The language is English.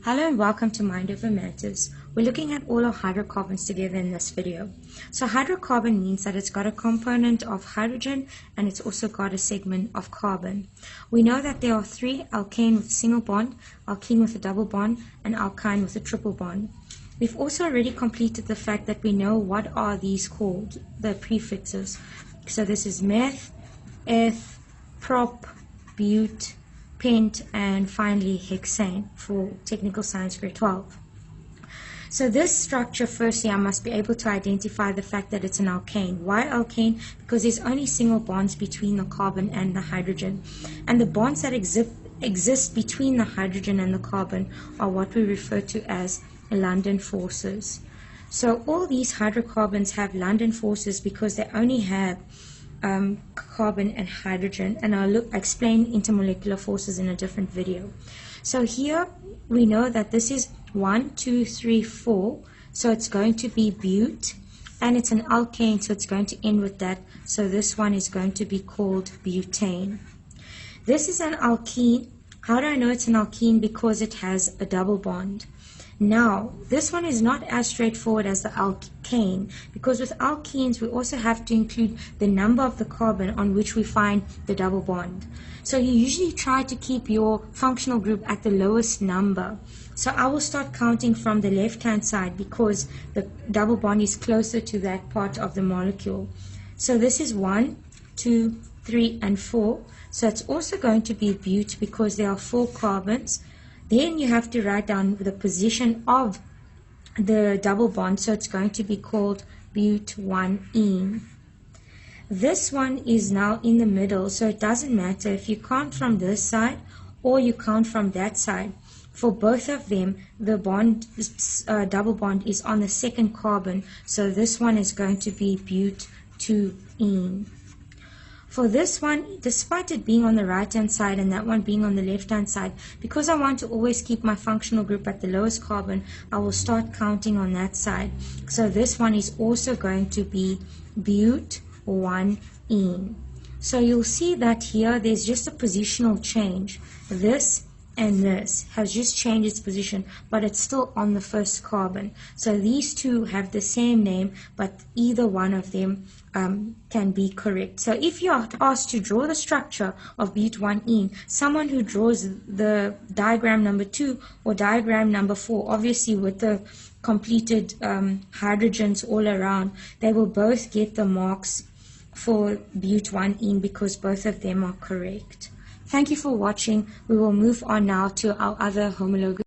Hello and welcome to Mind Over Matters. We're looking at all our hydrocarbons together in this video. So hydrocarbon means that it's got a component of hydrogen and it's also got a segment of carbon. We know that there are three: alkane with a single bond, alkene with a double bond, and alkyne with a triple bond. We've also already completed the fact that we know what are these called, the prefixes. So this is meth, eth, prop, bute, pent, and finally hexane for technical science grade 12. So this structure, firstly, I must be able to identify the fact that it's an alkane. Why alkane? Because there's only single bonds between the carbon and the hydrogen. And the bonds that exist between the hydrogen and the carbon are what we refer to as London forces. So all these hydrocarbons have London forces because they only have carbon and hydrogen, and I'll explain intermolecular forces in a different video. So here we know that this is 1, 2, 3, 4, so it's going to be bute, and it's an alkane, so it's going to end with that, so this one is going to be called butane. This is an alkene. How do I know it's an alkene? Because it has a double bond. Now, this one is not as straightforward as the alkane, because with alkenes we also have to include the number of the carbon on which we find the double bond. So you usually try to keep your functional group at the lowest number. So I will start counting from the left-hand side because the double bond is closer to that part of the molecule. So this is 1, 2, 3, and 4. So it's also going to be bute because there are 4 carbons. Then you have to write down the position of the double bond, so it's going to be called but1ene. This one is now in the middle, so it doesn't matter if you count from this side or you count from that side. For both of them, the double bond is on the second carbon, so this one is going to be but2ene. For this one, despite it being on the right-hand side and that one being on the left-hand side, because I want to always keep my functional group at the lowest carbon, I will start counting on that side. So this one is also going to be but1ene. So you'll see that here there's just a positional change. This and this has just changed its position, but it's still on the first carbon. So these two have the same name, but either one of them can be correct. So if you are asked to draw the structure of but1ene, someone who draws the diagram number 2 or diagram number 4, obviously with the completed hydrogens all around, they will both get the marks for but1ene because both of them are correct. Thank you for watching. We will move on now to our other homologous